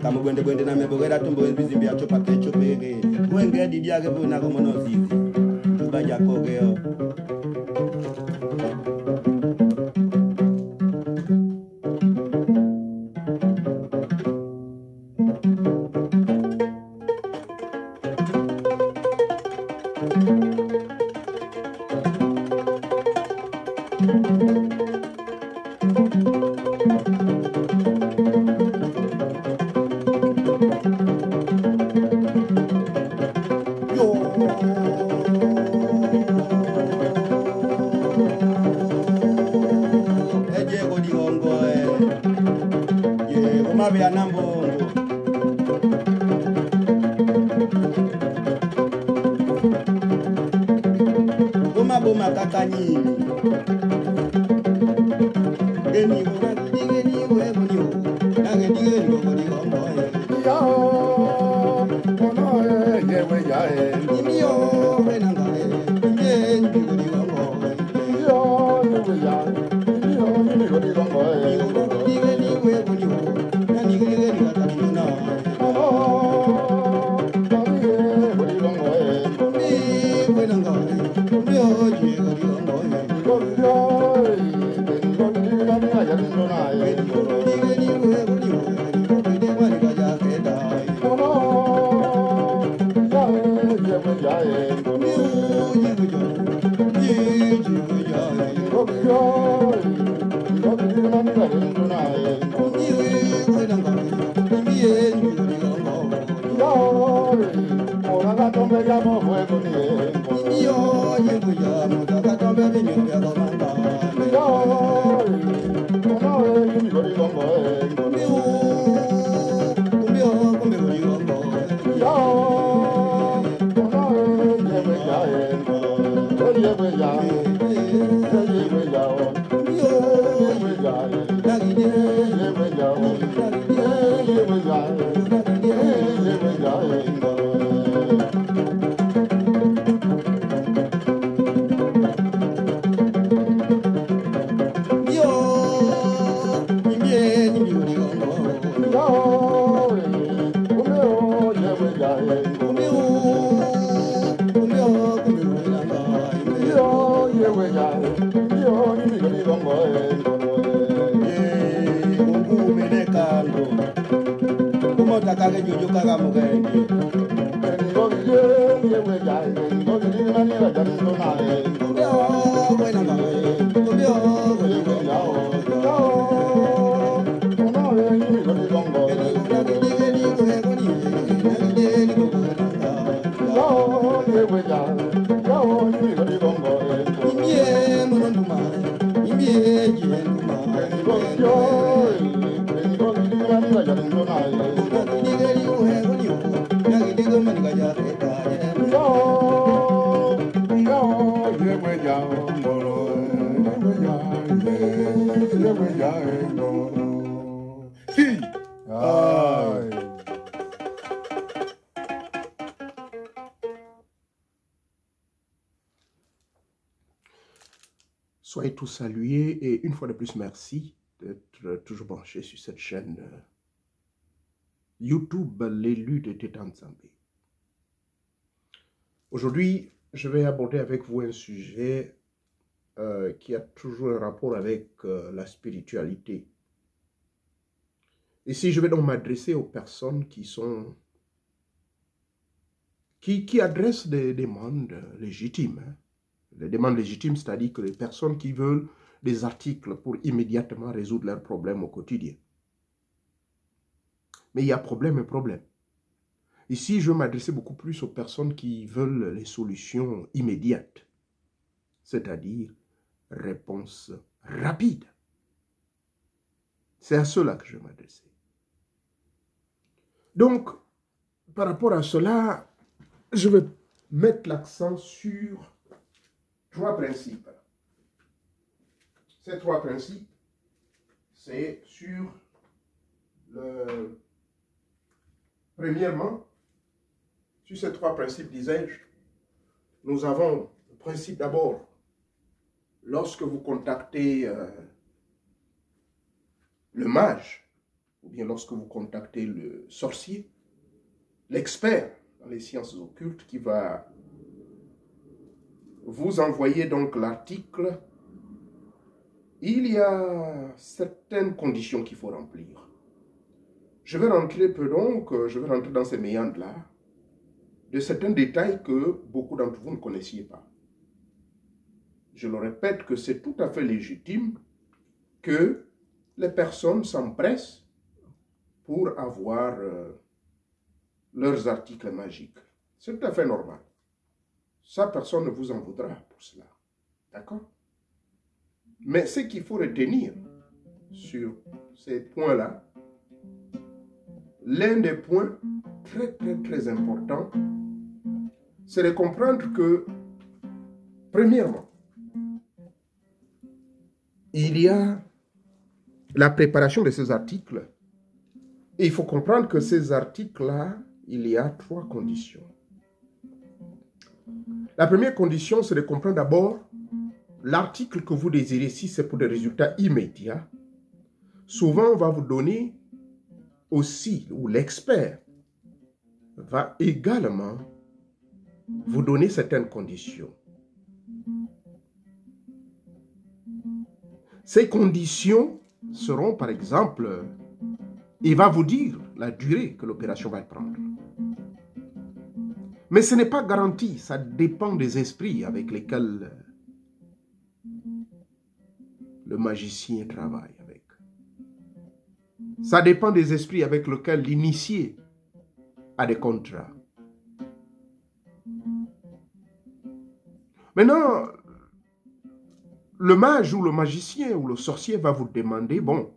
kamu bwende na mebogera tumbo bizimbi achopa kecho pege wenge didi yake buna komo no zizi tubaja kogeo Boma kakanyini geni gora geni wego ni nage digeni go ni gombo ya ono yewe ya ni yo wenanga geni go ni gombo yo yewe ya ni yo ni go ni gombo digeni wego ni nani geni ga tamuna ono Soyez tous salués et une fois de plus, merci d'être toujours branchés sur cette chaîne YouTube, l'élu de Tétan Zambé. Aujourd'hui, je vais aborder avec vous un sujet qui a toujours un rapport avec la spiritualité. Ici, je vais donc m'adresser aux personnes qui adressent des demandes légitimes. Hein. Les demandes légitimes, c'est-à-dire que les personnes qui veulent des articles pour immédiatement résoudre leurs problèmes au quotidien. Mais il y a problème et problème. Ici, je vais m'adresser beaucoup plus aux personnes qui veulent les solutions immédiates, c'est-à-dire réponse rapide. C'est à cela que je vais m'adresser. Donc, par rapport à cela, je vais mettre l'accent sur trois principes. Ces trois principes, c'est sur le... Premièrement, sur ces trois principes, disais-je, nous avons le principe d'abord, lorsque vous contactez le mage, ou bien lorsque vous contactez le sorcier, l'expert dans les sciences occultes qui va vous envoyer donc l'article, il y a certaines conditions qu'il faut remplir. Je vais rentrer dans ces méandres-là, de certains détails que beaucoup d'entre vous ne connaissiez pas. Je le répète que c'est tout à fait légitime que les personnes s'empressent pour avoir leurs articles magiques. C'est tout à fait normal. Ça, personne ne vous en voudra pour cela. D'accord? Mais ce qu'il faut retenir sur ces points-là, l'un des points très importants, c'est de comprendre que, premièrement, il y a la préparation de ces articles. Et il faut comprendre que ces articles-là, il y a 3 conditions. La première condition, c'est de comprendre d'abord l'article que vous désirez. Si c'est pour des résultats immédiats, souvent on va vous donner aussi, ou l'expert va également vous donner certaines conditions. Ces conditions seront, par exemple, il va vous dire la durée que l'opération va prendre. Mais ce n'est pas garanti, ça dépend des esprits avec lesquels le magicien travaille avec. Ça dépend des esprits avec lesquels l'initié a des contrats. Maintenant, le mage ou le magicien ou le sorcier va vous demander, bon,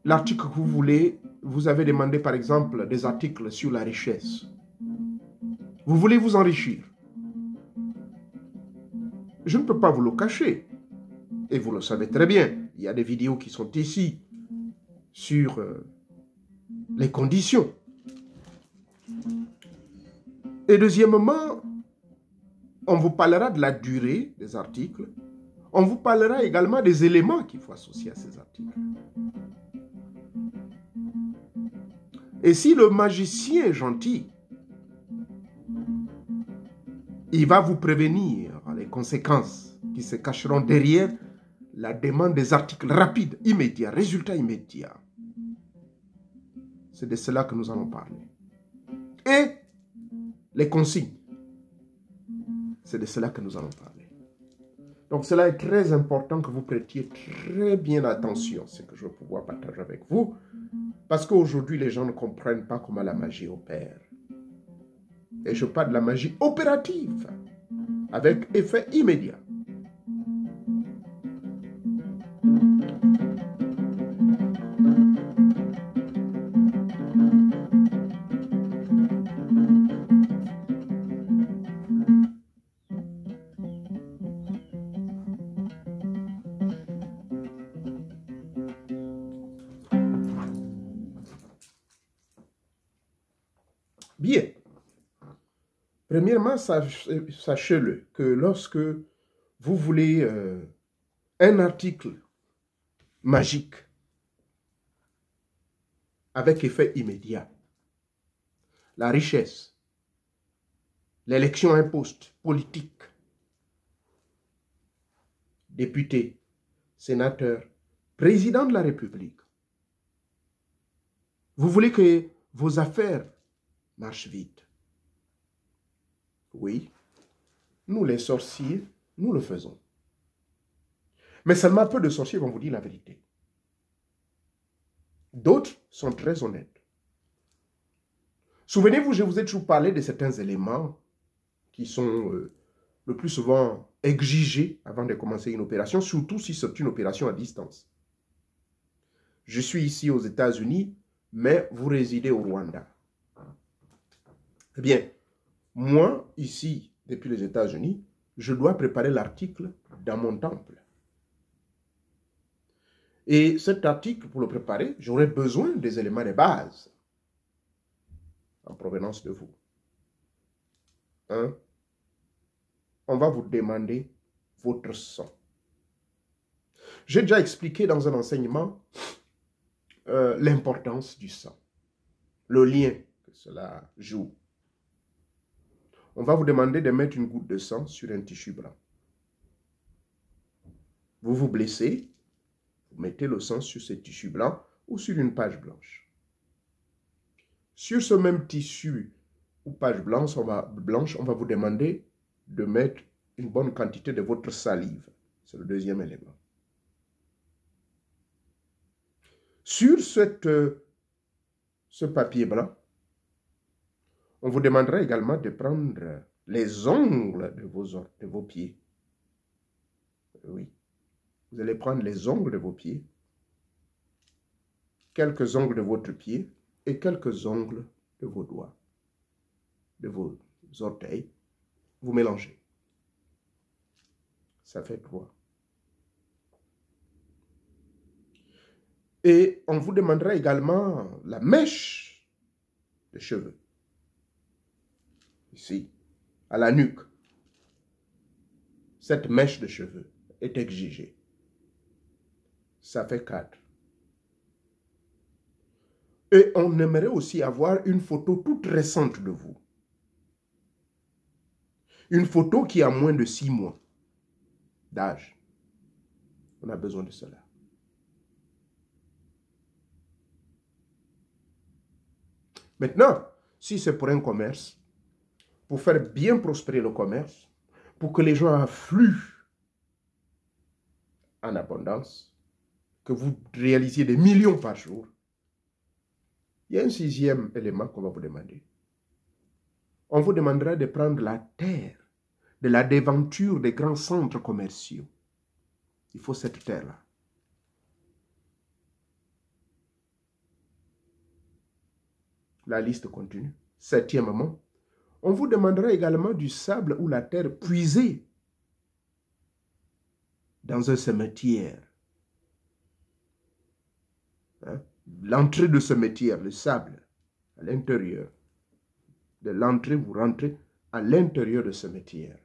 l'article que vous voulez, vous avez demandé par exemple des articles sur la richesse. Vous voulez vous enrichir. Je ne peux pas vous le cacher. Et vous le savez très bien. Il y a des vidéos qui sont ici sur les conditions. Et deuxièmement, on vous parlera de la durée des articles. On vous parlera également des éléments qu'il faut associer à ces articles. Et si le magicien est gentil, il va vous prévenir les conséquences qui se cacheront derrière la demande des articles rapides, immédiats, résultats immédiats. C'est de cela que nous allons parler. Et les consignes. C'est de cela que nous allons parler. Donc cela est très important que vous prêtiez très bien attention à ce que je vais pouvoir partager avec vous. Parce qu'aujourd'hui, les gens ne comprennent pas comment la magie opère. Et je parle de la magie opérative, avec effet immédiat. Bien. Premièrement, sachez-le que lorsque vous voulez un article magique avec effet immédiat, la richesse, l'élection à un poste politique, député, sénateur, président de la République, vous voulez que vos affaires marchent vite. Oui, nous les sorciers, nous le faisons. Mais seulement peu de sorciers vont vous dire la vérité. D'autres sont très honnêtes. Souvenez-vous, je vous ai toujours parlé de certains éléments qui sont le plus souvent exigés avant de commencer une opération, surtout si c'est une opération à distance. Je suis ici aux États-Unis, mais vous résidez au Rwanda. Eh bien, moi, ici, depuis les États-Unis, je dois préparer l'article dans mon temple. Et cet article, pour le préparer, j'aurai besoin des éléments de base en provenance de vous. 1. On va vous demander votre sang. J'ai déjà expliqué dans un enseignement l'importance du sang, le lien que cela joue. On va vous demander de mettre une goutte de sang sur un tissu blanc. Vous vous blessez, vous mettez le sang sur ce tissu blanc ou sur une page blanche. Sur ce même tissu ou page blanche, on va vous demander de mettre une bonne quantité de votre salive. C'est le deuxième élément. Sur ce papier blanc, on vous demandera également de prendre les ongles de vos pieds. Oui. Vous allez prendre les ongles de vos pieds, quelques ongles de votre pied et quelques ongles de vos doigts, de vos orteils. Vous mélangez. Ça fait 3. Et on vous demandera également la mèche de cheveux. Ici, à la nuque. Cette mèche de cheveux est exigée. Ça fait 4. Et on aimerait aussi avoir une photo toute récente de vous. Une photo qui a moins de 6 mois d'âge. On a besoin de cela. Maintenant, si c'est pour un commerce, pour faire bien prospérer le commerce, pour que les gens affluent en abondance, que vous réalisiez des millions par jour, il y a un 6e élément qu'on va vous demander. On vous demandera de prendre la terre de la déventure des grands centres commerciaux. Il faut cette terre-là. La liste continue. 7e, on vous demandera également du sable ou la terre puisée dans un cimetière. Hein? L'entrée de cimetière, le sable, à l'intérieur. De l'entrée, vous rentrez à l'intérieur de cimetière.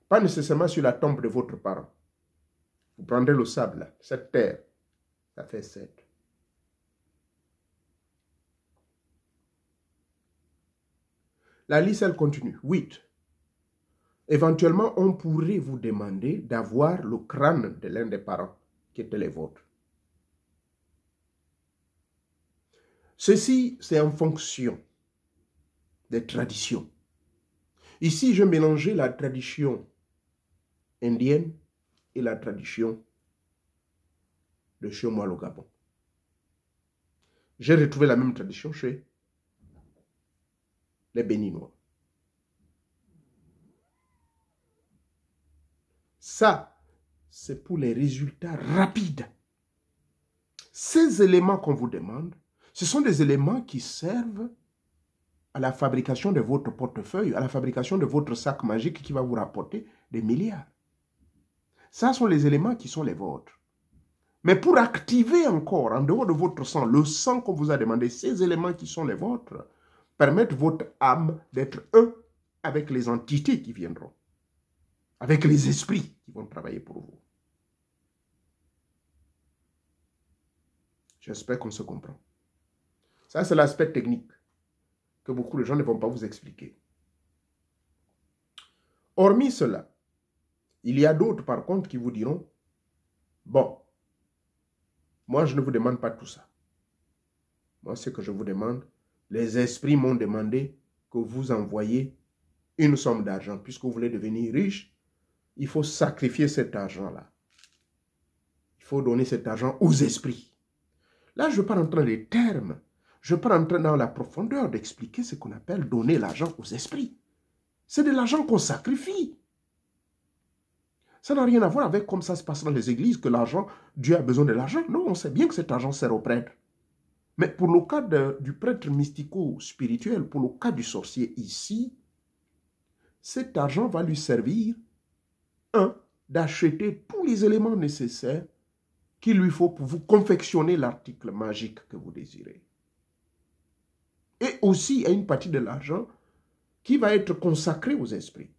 Pas nécessairement sur la tombe de votre parent. Vous prendrez le sable, là, cette terre. Ça fait 7. La liste, elle continue. 8. Éventuellement, on pourrait vous demander d'avoir le crâne de l'un des parents qui était les vôtres. Ceci, c'est en fonction des traditions. Ici, je mélangeais la tradition indienne et la tradition de chez moi, le Gabon. J'ai retrouvé la même tradition chez les Béninois. Ça, c'est pour les résultats rapides. Ces éléments qu'on vous demande, ce sont des éléments qui servent à la fabrication de votre portefeuille, à la fabrication de votre sac magique qui va vous rapporter des milliards. Ça sont les éléments qui sont les vôtres. Mais pour activer encore, en dehors de votre sang, le sang qu'on vous a demandé, ces éléments qui sont les vôtres, permettent votre âme d'être un avec les entités qui viendront, avec les esprits qui vont travailler pour vous. J'espère qu'on se comprend. Ça, c'est l'aspect technique que beaucoup de gens ne vont pas vous expliquer. Hormis cela, il y a d'autres, par contre, qui vous diront, bon, moi, je ne vous demande pas tout ça. Moi, ce que je vous demande, les esprits m'ont demandé que vous envoyiez une somme d'argent. Puisque vous voulez devenir riche, il faut sacrifier cet argent-là. Il faut donner cet argent aux esprits. Là, je ne veux pas rentrer dans les termes. Je ne veux pas rentrer dans la profondeur d'expliquer ce qu'on appelle donner l'argent aux esprits. C'est de l'argent qu'on sacrifie. Ça n'a rien à voir avec comme ça se passe dans les églises, que l'argent, Dieu a besoin de l'argent. Non, on sait bien que cet argent sert au prêtre. Mais pour le cas du prêtre mystico-spirituel, pour le cas du sorcier ici, cet argent va lui servir, d'acheter tous les éléments nécessaires qu'il lui faut pour vous confectionner l'article magique que vous désirez. Et aussi, il y a une partie de l'argent qui va être consacrée aux esprits.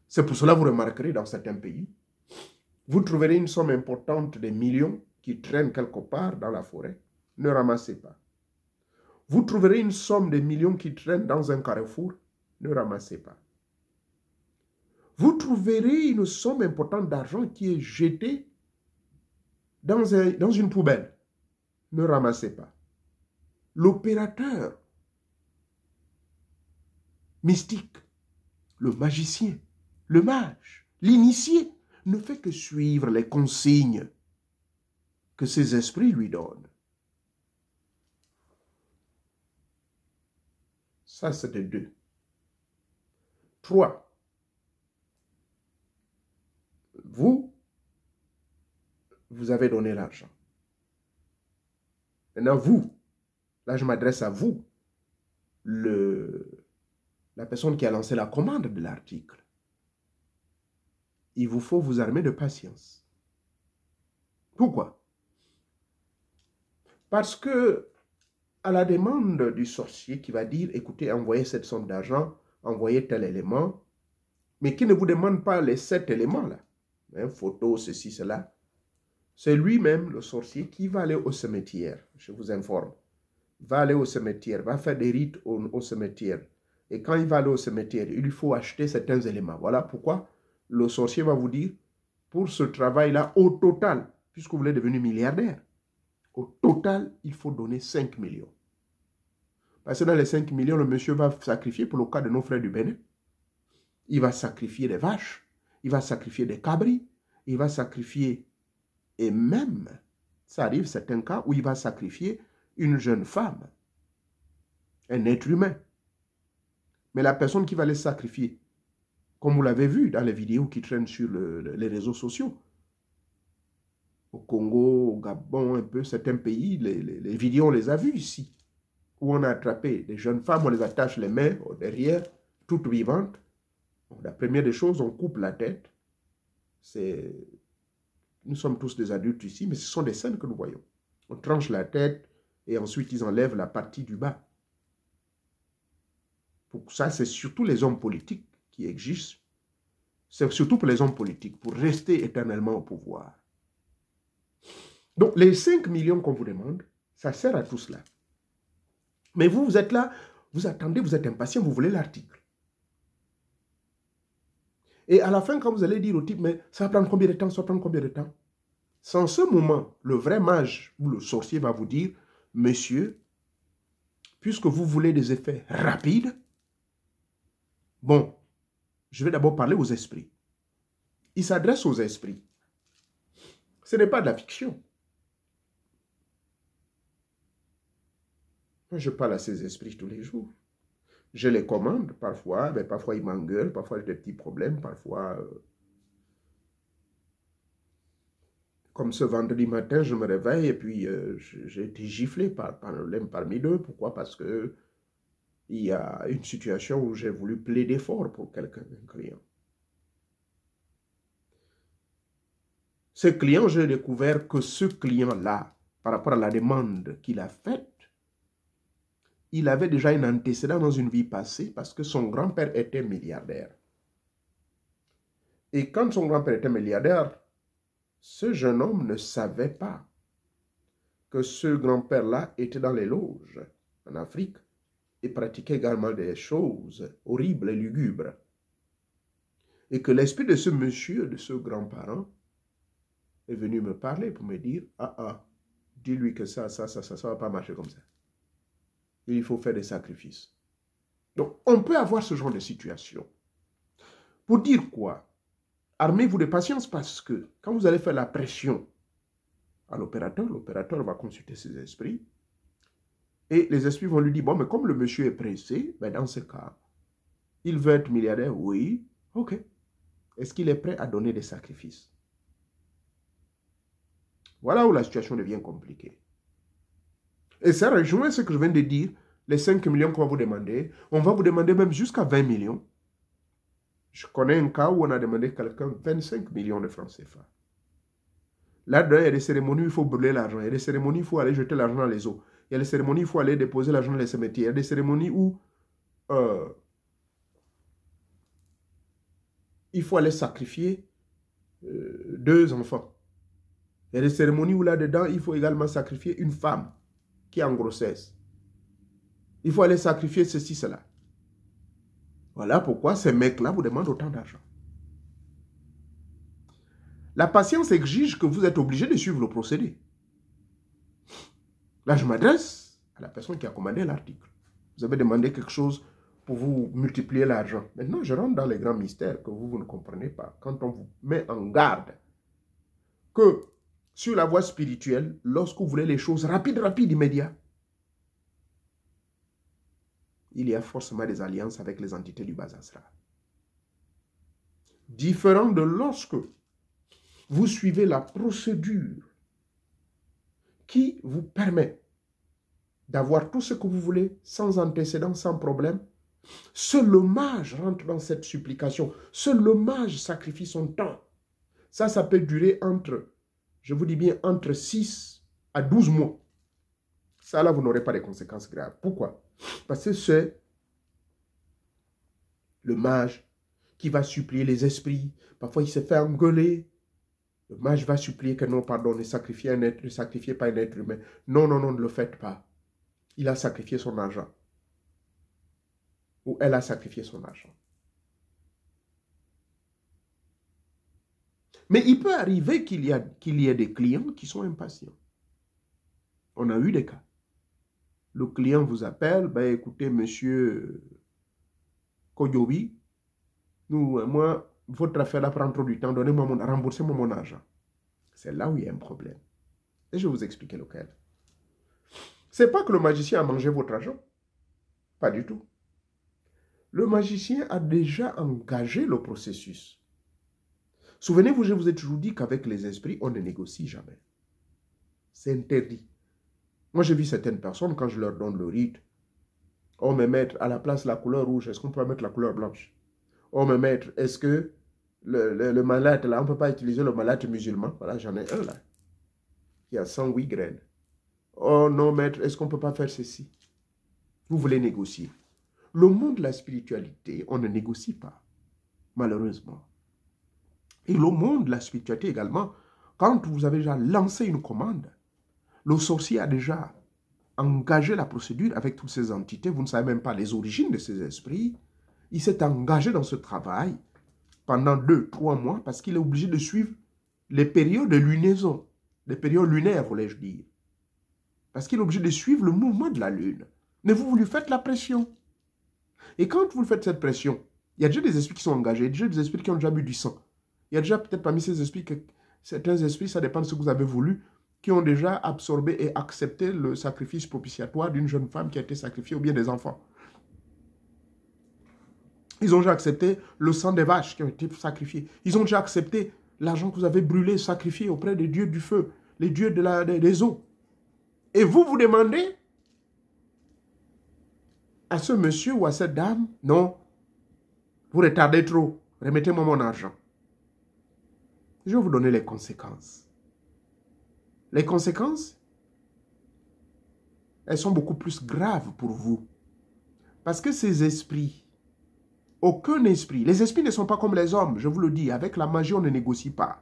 C'est pour cela que vous remarquerez dans certains pays, vous trouverez une somme importante des millions qui traîne quelque part dans la forêt, ne ramassez pas. Vous trouverez une somme de millions qui traîne dans un carrefour, ne ramassez pas. Vous trouverez une somme importante d'argent qui est jetée dans une poubelle, ne ramassez pas. L'opérateur mystique, le magicien, le mage, l'initié, ne fait que suivre les consignes que ses esprits lui donnent. Ça, c'est de 2. 3. Vous avez donné l'argent. Maintenant, vous, là je m'adresse à vous, la personne qui a lancé la commande de l'article. Il vous faut vous armer de patience. Pourquoi? Parce que, à la demande du sorcier qui va dire, écoutez, envoyez cette somme d'argent, envoyez tel élément, mais qui ne vous demande pas les 7 éléments-là, hein, photo, ceci, cela, c'est lui-même, le sorcier, qui va aller au cimetière, je vous informe, va aller au cimetière, va faire des rites au cimetière. Et quand il va aller au cimetière, il lui faut acheter certains éléments. Voilà pourquoi le sorcier va vous dire, pour ce travail-là, au total, puisque vous êtes devenu milliardaire, au total, il faut donner 5 millions. Parce que dans les 5 millions, le monsieur va sacrifier, pour le cas de nos frères du Bénin, il va sacrifier des vaches, il va sacrifier des cabris, il va sacrifier, et même, ça arrive certains cas où il va sacrifier une jeune femme, un être humain. Mais la personne qui va les sacrifier, comme vous l'avez vu dans les vidéos qui traînent sur les réseaux sociaux, au Congo, au Gabon, un peu, certains pays, les vidéos, on les a vues ici, où on a attrapé des jeunes femmes, on les attache les mains au derrière, toutes vivantes. Donc, la première des choses, on coupe la tête. Nous sommes tous des adultes ici, mais ce sont des scènes que nous voyons. On tranche la tête et ensuite ils enlèvent la partie du bas. Pour ça, c'est surtout les hommes politiques qui existent. C'est surtout pour les hommes politiques, pour rester éternellement au pouvoir. Donc, les 5 millions qu'on vous demande, ça sert à tout cela. Mais vous, vous êtes là, vous attendez, vous êtes impatient, vous voulez l'article. Et à la fin, quand vous allez dire au type, mais ça va prendre combien de temps, ça va prendre combien de temps? C'est en ce moment, le vrai mage ou le sorcier va vous dire, monsieur, puisque vous voulez des effets rapides, bon, je vais d'abord parler aux esprits. Il s'adresse aux esprits. Ce n'est pas de la fiction. Je parle à ces esprits tous les jours. Je les commande parfois, mais parfois ils m'engueulent, parfois j'ai des petits problèmes, parfois... Comme ce vendredi matin, je me réveille et puis j'ai été giflé par l'un parmi eux. Pourquoi? Parce que il y a une situation où j'ai voulu plaider fort pour quelqu'un, un client. Ce client, j'ai découvert que ce client-là, par rapport à la demande qu'il a faite, il avait déjà un antécédent dans une vie passée parce que son grand-père était milliardaire. Et quand son grand-père était milliardaire, ce jeune homme ne savait pas que ce grand-père-là était dans les loges en Afrique et pratiquait également des choses horribles et lugubres. Et que l'esprit de ce monsieur, de ce grand-parent, est venu me parler pour me dire, dis-lui que ça va pas marcher comme ça. Il faut faire des sacrifices. Donc, on peut avoir ce genre de situation. Pour dire quoi? Armez-vous de patience parce que quand vous allez faire la pression à l'opérateur va consulter ses esprits et les esprits vont lui dire, bon, mais comme le monsieur est pressé, ben dans ce cas, il veut être milliardaire, oui, ok. Est-ce qu'il est prêt à donner des sacrifices? Voilà où la situation devient compliquée. Et ça rejoint ce que je viens de dire, les 5 millions qu'on va vous demander, on va vous demander même jusqu'à 20 millions. Je connais un cas où on a demandé à quelqu'un 25 millions de francs CFA. Là-dedans, il y a des cérémonies où il faut brûler l'argent. Il y a des cérémonies où il faut aller jeter l'argent dans les eaux. Il y a des cérémonies où il faut aller déposer l'argent dans les cimetières. Il y a des cérémonies où il faut aller sacrifier 2 enfants. Il y a des cérémonies où là-dedans, il faut également sacrifier une femme qui est en grossesse. Il faut aller sacrifier ceci, cela. Voilà pourquoi ces mecs-là vous demandent autant d'argent. La patience exige que vous êtes obligé de suivre le procédé. Là, je m'adresse à la personne qui a commandé l'article. Vous avez demandé quelque chose pour vous multiplier l'argent. Maintenant, je rentre dans les grands mystères que vous ne comprenez pas. Quand on vous met en garde que sur la voie spirituelle, lorsque vous voulez les choses rapides, immédiates, il y a forcément des alliances avec les entités du bas astral. Différent de lorsque vous suivez la procédure qui vous permet d'avoir tout ce que vous voulez sans antécédent, sans problème. Seul le mage rentre dans cette supplication. Seul le mage sacrifie son temps. Ça peut durer entre, je vous dis bien, entre 6 à 12 mois. Ça, là, vous n'aurez pas de conséquences graves. Pourquoi? Parce que c'est le mage qui va supplier les esprits. Parfois, il se fait engueuler. Le mage va supplier que non, pardon, ne sacrifiez pas un être humain. Non, ne le faites pas. Il a sacrifié son argent. Ou elle a sacrifié son argent. Mais il peut arriver qu'il y ait des clients qui sont impatients. On a eu des cas. Le client vous appelle, ben écoutez, monsieur Kodjobi, moi, votre affaire là prend trop du temps, remboursez-moi mon argent. C'est là où il y a un problème. Et je vais vous expliquer lequel. Ce n'est pas que le magicien a mangé votre argent. Pas du tout. Le magicien a déjà engagé le processus. Souvenez-vous, je vous ai toujours dit qu'avec les esprits, on ne négocie jamais. C'est interdit. Moi, j'ai vu certaines personnes, quand je leur donne le rite, oh, mais maître, à la place de la couleur rouge, est-ce qu'on peut mettre la couleur blanche? Oh, mais maître, est-ce que le malade, là, on ne peut pas utiliser le malade musulman? Voilà, j'en ai un là, qui a 108 graines. Oh non, maître, est-ce qu'on ne peut pas faire ceci? Vous voulez négocier. Le monde de la spiritualité, on ne négocie pas, malheureusement. Et le monde de la spiritualité également, quand vous avez déjà lancé une commande, le sorcier a déjà engagé la procédure avec toutes ces entités, vous ne savez même pas les origines de ces esprits, il s'est engagé dans ce travail pendant 2-3 mois parce qu'il est obligé de suivre les périodes de lunaison, les périodes lunaires, voulais-je dire. Parce qu'il est obligé de suivre le mouvement de la lune. Mais vous lui faites la pression. Et quand vous faites cette pression, il y a déjà des esprits qui sont engagés, il y a déjà des esprits qui ont déjà bu du sang. Il y a déjà peut-être parmi ces esprits, certains esprits, ça dépend de ce que vous avez voulu, qui ont déjà absorbé et accepté le sacrifice propitiatoire d'une jeune femme qui a été sacrifiée ou bien des enfants. Ils ont déjà accepté le sang des vaches qui ont été sacrifiées. Ils ont déjà accepté l'argent que vous avez brûlé, sacrifié auprès des dieux du feu, les dieux des eaux. Et vous vous demandez à ce monsieur ou à cette dame, non, vous retardez trop, remettez-moi mon argent. Je vais vous donner les conséquences. Les conséquences, elles sont beaucoup plus graves pour vous. Parce que ces esprits, aucun esprit, les esprits ne sont pas comme les hommes, je vous le dis, avec la magie, on ne négocie pas.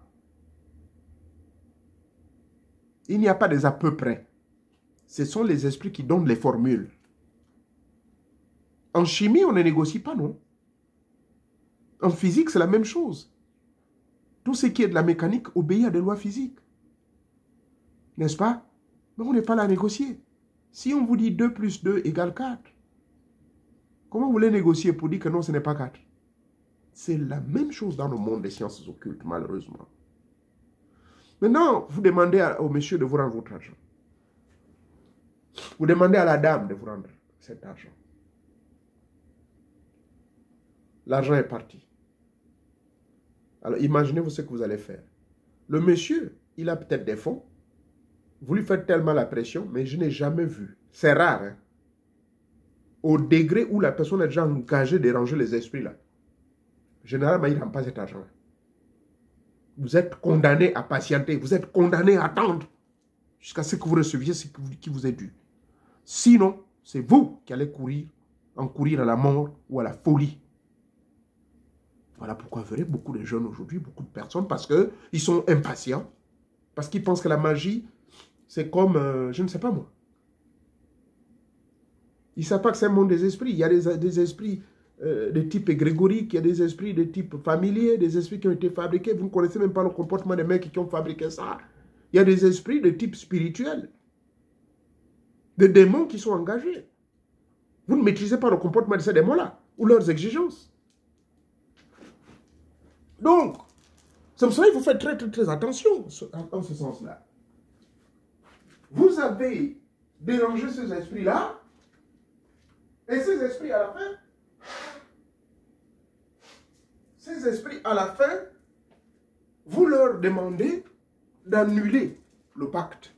Il n'y a pas des à peu près. Ce sont les esprits qui donnent les formules. En chimie, on ne négocie pas, non? En physique, c'est la même chose. Tout ce qui est de la mécanique obéit à des lois physiques. N'est-ce pas? Mais on n'est pas là à négocier. Si on vous dit 2 plus 2 égale 4, comment vous voulez négocier pour dire que non, ce n'est pas 4? C'est la même chose dans le monde des sciences occultes, malheureusement. Maintenant, vous demandez au monsieur de vous rendre votre argent. Vous demandez à la dame de vous rendre cet argent. L'argent est parti. Alors, imaginez-vous ce que vous allez faire. Le monsieur, il a peut-être des fonds. Vous lui faites tellement la pression, mais je n'ai jamais vu. C'est rare, hein? Au degré où la personne est déjà engagée de ranger les esprits là. Généralement, il ne rend pas cet argent. Vous êtes condamné à patienter. Vous êtes condamné à attendre jusqu'à ce que vous receviez ce qui vous est dû. Sinon, c'est vous qui allez encourir à la mort ou à la folie. Voilà pourquoi vous verrez beaucoup de jeunes aujourd'hui, beaucoup de personnes, parce qu'ils sont impatients, Parce qu'ils pensent que la magie, c'est comme, je ne sais pas moi. Ils ne savent pas que c'est un monde des esprits. Il y a des esprits de type grégorique, il y a des esprits de type familier, des esprits qui ont été fabriqués. Vous ne connaissez même pas le comportement des mecs qui ont fabriqué ça. Il y a des esprits de type spirituel. Des démons qui sont engagés. Vous ne maîtrisez pas le comportement de ces démons-là ou leurs exigences. Donc, c'est pour ça qu'il faut faire très attention en ce sens-là. Vous avez dérangé ces esprits-là, et ces esprits à la fin, vous leur demandez d'annuler le pacte.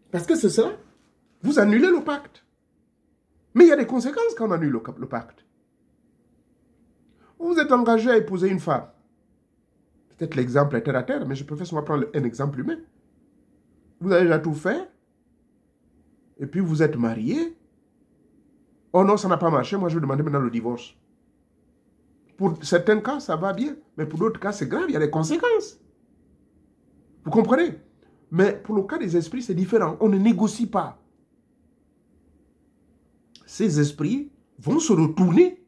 Parce que c'est cela. Vous annulez le pacte. Mais il y a des conséquences quand on annule le pacte. Vous êtes engagé à épouser une femme. Peut-être l'exemple est terre à terre, mais je préfère souvent prendre un exemple humain. Vous avez déjà tout fait, et puis vous êtes marié. Oh non, ça n'a pas marché, moi je vais demander maintenant le divorce. Pour certains cas, ça va bien, mais pour d'autres cas, c'est grave, il y a des conséquences. Vous comprenez? Mais pour le cas des esprits, c'est différent. On ne négocie pas. Ces esprits vont se retourner.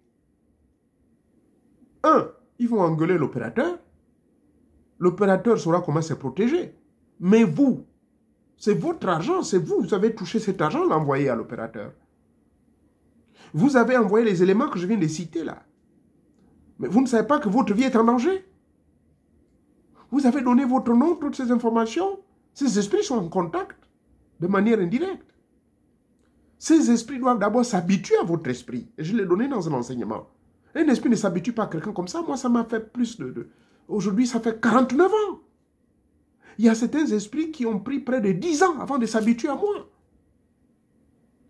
Ils vont engueuler l'opérateur. L'opérateur saura comment se protéger. Mais vous, c'est votre argent, c'est vous. Vous avez touché cet argent, l'envoyé à l'opérateur. Vous avez envoyé les éléments que je viens de citer là. Mais vous ne savez pas que votre vie est en danger. Vous avez donné votre nom, toutes ces informations. Ces esprits sont en contact de manière indirecte. Ces esprits doivent d'abord s'habituer à votre esprit. Et je l'ai donné dans un enseignement. Un esprit ne s'habitue pas à quelqu'un comme ça. Moi, ça m'a fait plus de... Aujourd'hui, ça fait 49 ans. Il y a certains esprits qui ont pris près de 10 ans avant de s'habituer à moi.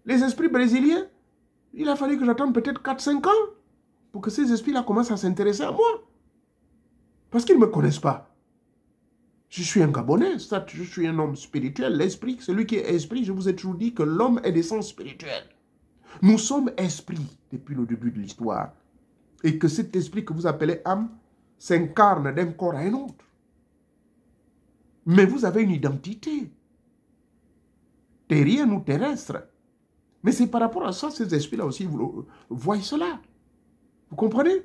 Les esprits brésiliens, il a fallu que j'attende peut-être 4-5 ans pour que ces esprits-là commencent à s'intéresser à moi. Parce qu'ils ne me connaissent pas. Je suis un Gabonais, je suis un homme spirituel. L'esprit, celui qui est esprit, je vous ai toujours dit que l'homme est d'essence spirituelle. Nous sommes esprits depuis le début de l'histoire. Et que cet esprit que vous appelez âme s'incarne d'un corps à un autre. Mais vous avez une identité. Terrienne ou terrestre. Mais c'est par rapport à ça, ces esprits-là aussi, vous voyez cela. Vous comprenez?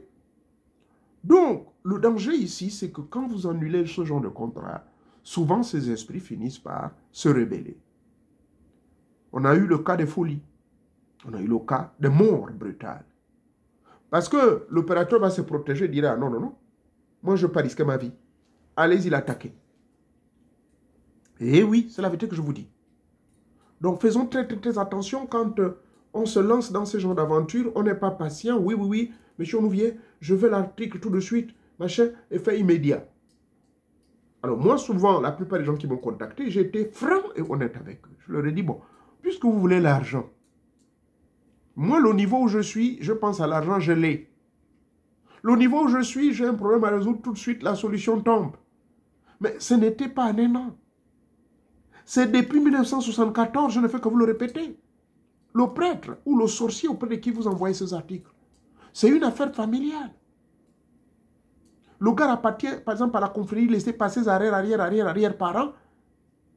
Donc, le danger ici, c'est que quand vous annulez ce genre de contrat, souvent ces esprits finissent par se rebeller. On a eu le cas de folie. On a eu le cas de mort brutale. Parce que l'opérateur va se protéger et dira, non, non, non, moi je ne veux pas risquer ma vie. Allez-y l'attaquer. Et oui, c'est la vérité que je vous dis. Donc faisons très attention quand on se lance dans ce genre d'aventure, on n'est pas patient. Oui, oui, oui, monsieur Nouvier, je veux l'article tout de suite, machin, effet immédiat. Alors moi, souvent, la plupart des gens qui m'ont contacté, j'ai été franc et honnête avec eux. Je leur ai dit, bon, puisque vous voulez l'argent, moi, le niveau où je suis, je pense à l'argent, je l'ai. Le niveau où je suis, j'ai un problème à résoudre, tout de suite, la solution tombe. Mais ce n'était pas en un an. C'est depuis 1974, je ne fais que vous le répéter. Le prêtre ou le sorcier auprès de qui vous envoyez ces articles, c'est une affaire familiale. Le gars appartient, par exemple, à la confrérie, laisser passer ses arrière-parents,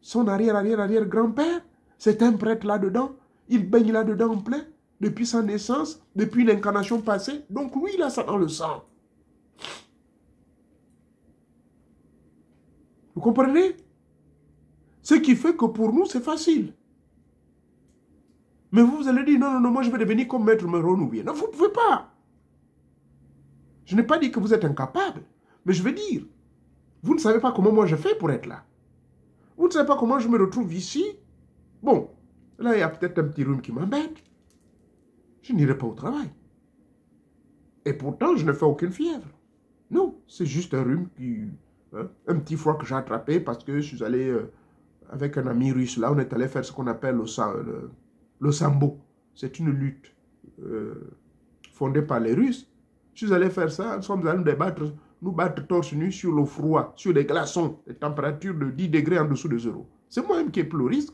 son arrière-grand-père, c'est un prêtre là-dedans, il baigne là-dedans en plein, depuis sa naissance, depuis l'incarnation passée, donc lui, il a ça dans le sang. Vous comprenez? Ce qui fait que pour nous, c'est facile. Mais vous allez dire, non, non, non, moi je vais devenir comme Maître Meron ou bien. Non, vous ne pouvez pas. Je n'ai pas dit que vous êtes incapable, mais je veux dire, vous ne savez pas comment moi je fais pour être là. Vous ne savez pas comment je me retrouve ici. Bon, là il y a peut-être un petit rhume qui m'embête. Je n'irai pas au travail. Et pourtant, je ne fais aucune fièvre. Non, c'est juste un rhume qui... Hein, un petit froid que j'ai attrapé parce que je suis allé avec un ami russe. Là, on est allé faire ce qu'on appelle le sambo. C'est une lutte fondée par les Russes. Je suis allé faire ça. Nous sommes allés nous battre torse nu sur le froid, sur des glaçons, des températures de 10 degrés en dessous de zéro. C'est moi-même qui ai pris le risque.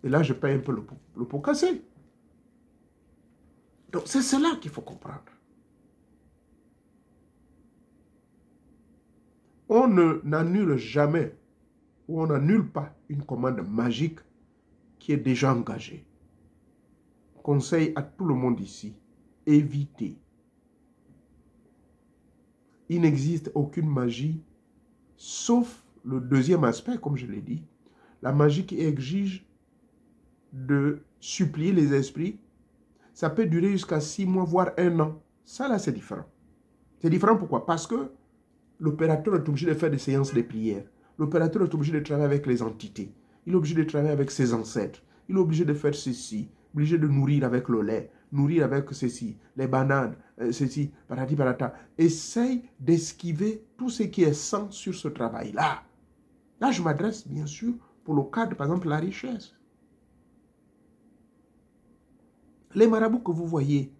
Et là, je paye un peu le pot cassé. Donc, c'est cela qu'il faut comprendre. On n'annule jamais où on n'annule pas une commande magique qui est déjà engagée. Conseil à tout le monde ici, évitez. Il n'existe aucune magie, sauf le deuxième aspect, comme je l'ai dit, la magie qui exige de supplier les esprits. Ça peut durer jusqu'à 6 mois, voire 1 an. Ça, là, c'est différent. C'est différent pourquoi? Parce que l'opérateur est obligé de faire des séances de prière. L'opérateur est obligé de travailler avec les entités. Il est obligé de travailler avec ses ancêtres. Il est obligé de faire ceci. Obligé de nourrir avec le lait. Nourrir avec ceci. Les bananes. Ceci. Parati parata. Essaye d'esquiver tout ce qui est sang sur ce travail-là. Là, je m'adresse, bien sûr, pour le cadre, par exemple, la richesse. Les marabouts que vous voyez,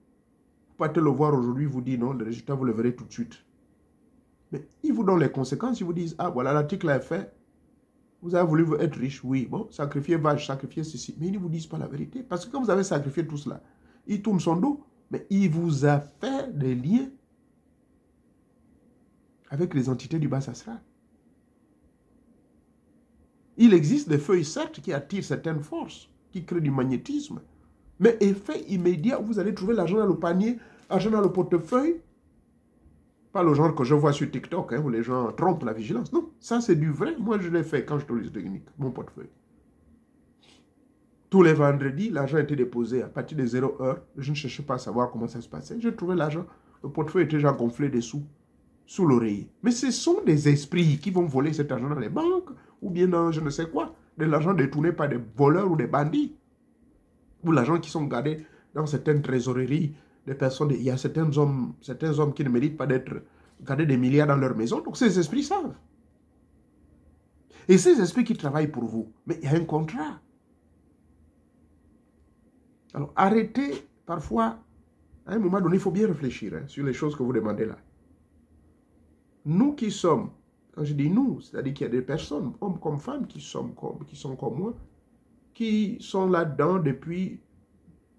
vous pouvez te le voir aujourd'hui, vous dites non, le résultat, vous le verrez tout de suite. Mais ils vous donnent les conséquences, ils vous disent, ah voilà, l'article est fait, vous avez voulu être riche, oui, bon, sacrifier vache, sacrifier ceci. Mais ils ne vous disent pas la vérité, parce que quand vous avez sacrifié tout cela, il tourne son dos, mais il vous a fait des liens avec les entités du bas astral. Il existe des feuilles, certes, qui attirent certaines forces, qui créent du magnétisme, mais effet immédiat, vous allez trouver l'argent dans le panier, l'argent dans le portefeuille. Pas le genre que je vois sur TikTok, hein, où les gens trompent la vigilance. Non, ça c'est du vrai. Moi, je l'ai fait quand je te lis technique, mon portefeuille. Tous les vendredis, l'argent était déposé à partir de 0 heure. Je ne cherchais pas à savoir comment ça se passait. Je trouvais l'argent. Le portefeuille était déjà gonflé dessous, sous l'oreiller. Mais ce sont des esprits qui vont voler cet argent dans les banques, ou bien dans je ne sais quoi. De l'argent détourné par des voleurs ou des bandits. Ou l'argent qui sont gardés dans certaines trésoreries des personnes. Il y a certains hommes qui ne méritent pas d'être gardés des milliards dans leur maison. Donc ces esprits savent. Et ces esprits qui travaillent pour vous, mais il y a un contrat. Alors arrêtez, parfois, à un moment donné, il faut bien réfléchir sur les choses que vous demandez là. Nous qui sommes, quand je dis nous, c'est-à-dire qu'il y a des personnes, hommes comme femmes, qui sont comme moi, qui sont là-dedans depuis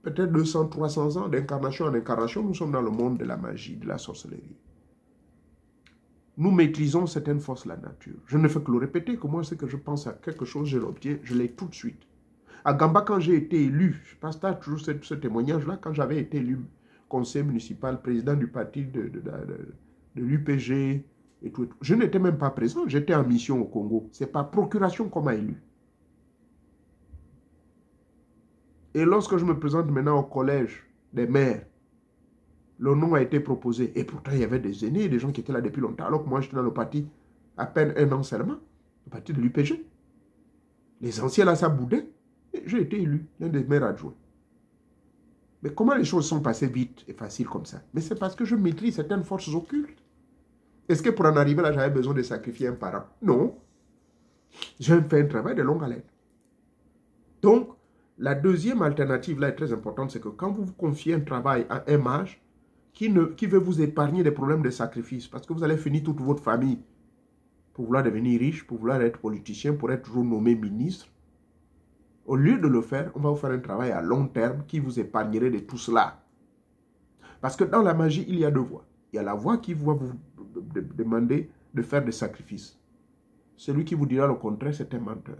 peut-être 200, 300 ans, d'incarnation en incarnation. Nous sommes dans le monde de la magie, de la sorcellerie. Nous maîtrisons certaines forces de la nature. Je ne fais que le répéter, que moi, c'est que je pense à quelque chose, je l'obtiens, je l'ai tout de suite. À Gamba, quand j'ai été élu, je passe toujours ce témoignage-là, quand j'avais été élu conseiller municipal, président du parti de l'UPG et tout. Je n'étais même pas présent, j'étais en mission au Congo. C'est par procuration qu'on m'a élu. Et lorsque je me présente maintenant au collège des maires, le nom a été proposé. Et pourtant, il y avait des aînés, des gens qui étaient là depuis longtemps. Alors que moi, j'étais dans le parti à peine 1 an seulement, le parti de l'UPG. Les anciens là, ça boudait. J'ai été élu, l'un des maires adjoints. Mais comment les choses sont passées vite et faciles comme ça? Mais c'est parce que je maîtrise certaines forces occultes. Est-ce que pour en arriver là, j'avais besoin de sacrifier un parent? Non. J'ai fait un travail de longue haleine. Donc, la deuxième alternative là est très importante, c'est que quand vous vous confiez un travail à un mage qui veut vous épargner des problèmes de sacrifice, parce que vous allez finir toute votre famille pour vouloir devenir riche, pour vouloir être politicien, pour être toujours nommé ministre, au lieu de le faire, on va vous faire un travail à long terme qui vous épargnerait de tout cela. Parce que dans la magie, il y a deux voies. Il y a la voie qui va vous demander de faire des sacrifices. Celui qui vous dira le contraire, c'est un menteur.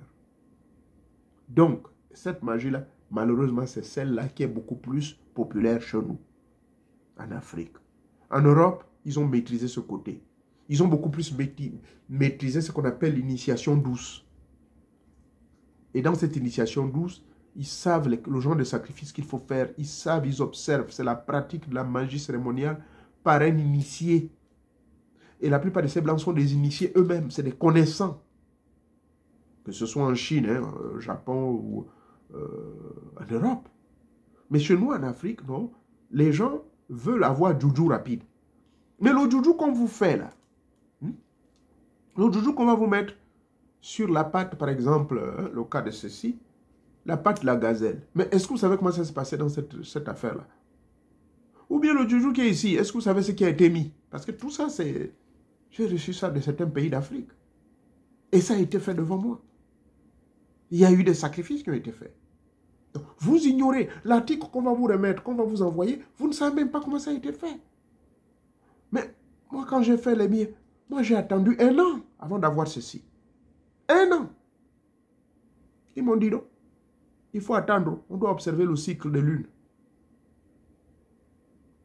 Donc, cette magie-là, malheureusement, c'est celle-là qui est beaucoup plus populaire chez nous, en Afrique. En Europe, ils ont maîtrisé ce côté. Ils ont beaucoup plus maîtrisé ce qu'on appelle l'initiation douce. Et dans cette initiation douce, ils savent le genre de sacrifice qu'il faut faire. Ils savent, ils observent. C'est la pratique de la magie cérémoniale par un initié. Et la plupart de ces blancs sont des initiés eux-mêmes. C'est des connaissants. Que ce soit en Chine, au Japon ou en Europe. Mais chez nous, en Afrique, non. Les gens veulent avoir juju rapide. Mais le juju qu'on vous fait là, le juju qu'on va vous mettre sur la patte, par exemple, le cas de ceci, la patte de la gazelle. Mais est-ce que vous savez comment ça s'est passé dans cette affaire-là? Ou bien le juju qui est ici, est-ce que vous savez ce qui a été mis? Parce que tout ça, c'est... J'ai reçu ça de certains pays d'Afrique. Et ça a été fait devant moi. Il y a eu des sacrifices qui ont été faits. Donc, vous ignorez l'article qu'on va vous remettre, qu'on va vous envoyer, vous ne savez même pas comment ça a été fait. Mais moi, quand j'ai fait les miens, moi j'ai attendu 1 an avant d'avoir ceci. 1 an. Ils m'ont dit non. Il faut attendre. On doit observer le cycle de lune.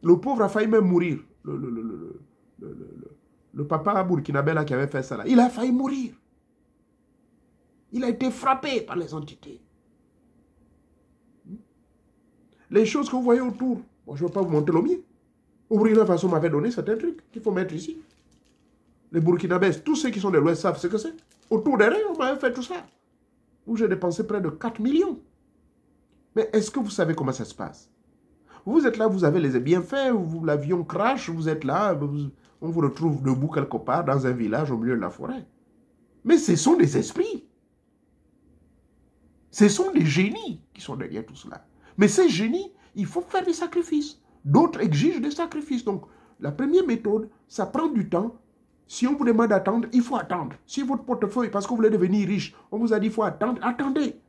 Le pauvre a failli même mourir. Le papa burkinabé là qui avait fait ça là. Il a failli mourir. Il a été frappé par les entités. Les choses que vous voyez autour. Bon, je ne vais pas vous montrer le mien. Au Burkina Faso m'avait donné certains trucs qu'il faut mettre ici. Les Burkinabés, tous ceux qui sont de l'Ouest savent ce que c'est. Autour des rayons, on m'avait fait tout ça. Où j'ai dépensé près de 4 millions. Mais est-ce que vous savez comment ça se passe? Vous êtes là, vous avez les bienfaits, l'avion crash, vous êtes là, on vous retrouve debout quelque part dans un village au milieu de la forêt. Mais ce sont des esprits. Ce sont des génies qui sont derrière tout cela. Mais ces génies, il faut faire des sacrifices. D'autres exigent des sacrifices. Donc, la première méthode, ça prend du temps. Si on vous demande d'attendre, il faut attendre. Si votre portefeuille, parce que vous voulez devenir riche, on vous a dit qu'il faut attendre, attendez.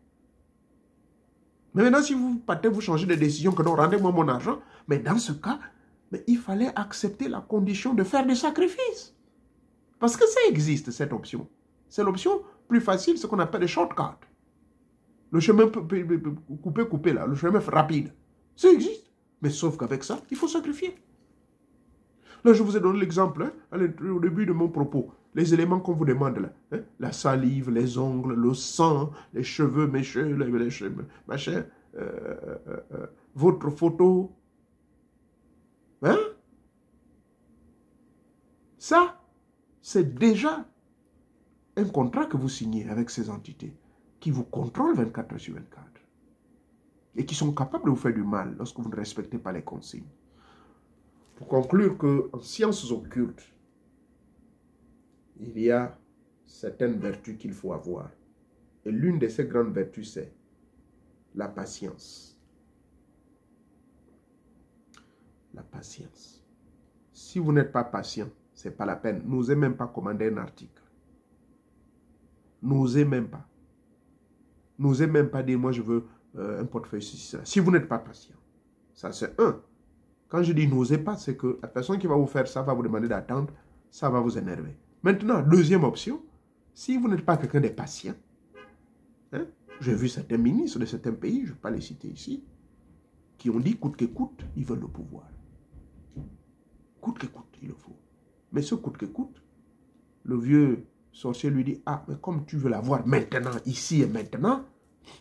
Mais maintenant, si vous partez, vous changez de décision, que non, rendez-moi mon argent. Mais dans ce cas, mais il fallait accepter la condition de faire des sacrifices. Parce que ça existe, cette option. C'est l'option plus facile, ce qu'on appelle le shortcut. Le chemin coupé là, le chemin rapide. Ça existe. Mais sauf qu'avec ça, il faut sacrifier. Là, je vous ai donné l'exemple au début de mon propos. Les éléments qu'on vous demande là. La salive, les ongles, le sang, les cheveux, machin, votre photo. Hein? Ça, c'est déjà un contrat que vous signez avec ces entités qui vous contrôlent 24 heures sur 24 et qui sont capables de vous faire du mal lorsque vous ne respectez pas les consignes. Pour conclure qu'en sciences occultes, il y a certaines vertus qu'il faut avoir. Et l'une de ces grandes vertus, c'est la patience. La patience. Si vous n'êtes pas patient, ce n'est pas la peine. N'osez même pas commander un article. N'osez même pas. N'osez même pas dire, moi je veux un portefeuille, ceci. Si vous n'êtes pas patient, ça c'est un. Quand je dis n'osez pas, c'est que la personne qui va vous faire ça va vous demander d'attendre, ça va vous énerver. Maintenant, deuxième option, si vous n'êtes pas quelqu'un de patient, hein, j'ai vu certains ministres de certains pays, je ne vais pas les citer ici, qui ont dit coûte que coûte, ils veulent le pouvoir. Coûte que coûte, il le faut. Mais ce coûte que coûte, le vieux sorcier lui dit, ah, mais comme tu veux l'avoir maintenant, ici et maintenant,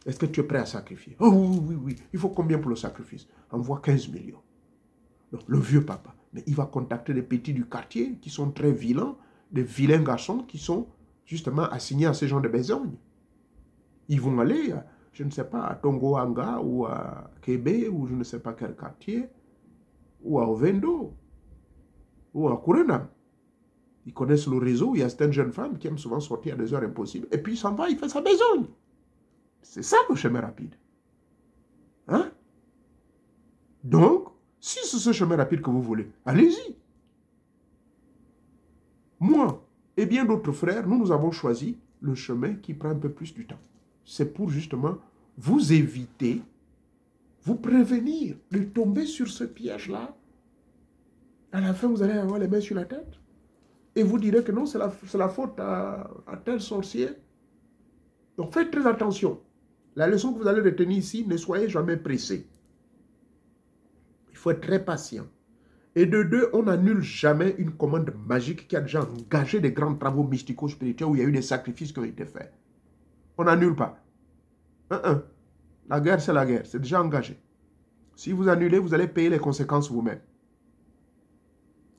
est-ce que tu es prêt à sacrifier? Oh oui, oui, oui, il faut combien pour le sacrifice? Envoie 15 millions. Donc, le vieux papa, mais il va contacter des petits du quartier qui sont très vilains, des vilains garçons qui sont justement assignés à ces gens de besogne. Ils vont aller, je ne sais pas, à Tongoanga ou à Kébé ou je ne sais pas quel quartier, ou à Ovendo, ou à Kurenam. Ils connaissent le réseau, il y a certaines jeunes femmes qui aiment souvent sortir à des heures impossibles, et puis il s'en va, il fait sa besogne. C'est ça le chemin rapide. Hein? Donc, si c'est ce chemin rapide que vous voulez, allez-y. Moi et bien d'autres frères, nous avons choisi le chemin qui prend un peu plus du temps. C'est pour justement vous éviter, vous prévenir de tomber sur ce piège-là. À la fin, vous allez avoir les mains sur la tête. Et vous direz que non, c'est la faute à tel sorcier. Donc faites très attention. La leçon que vous allez retenir ici, ne soyez jamais pressé. Il faut être très patient. Et de deux, on n'annule jamais une commande magique qui a déjà engagé des grands travaux mystico-spirituels où il y a eu des sacrifices qui ont été faits. On n'annule pas. La guerre, c'est la guerre. C'est déjà engagé. Si vous annulez, vous allez payer les conséquences vous-même.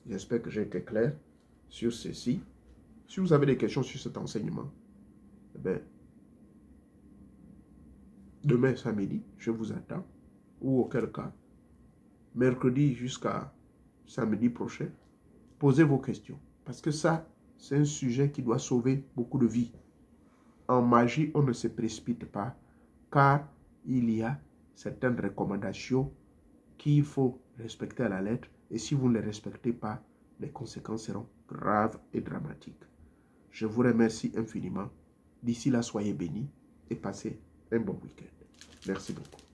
J'espère que j'ai été clair sur ceci. Si vous avez des questions sur cet enseignement, eh bien, demain samedi, je vous attends. Ou auquel cas, mercredi jusqu'à samedi prochain, posez vos questions. Parce que ça, c'est un sujet qui doit sauver beaucoup de vies. En magie, on ne se précipite pas, car il y a certaines recommandations qu'il faut respecter à la lettre. Et si vous ne les respectez pas, les conséquences seront graves et dramatiques. Je vous remercie infiniment. D'ici là, soyez bénis et passez un bon week-end. Merci beaucoup.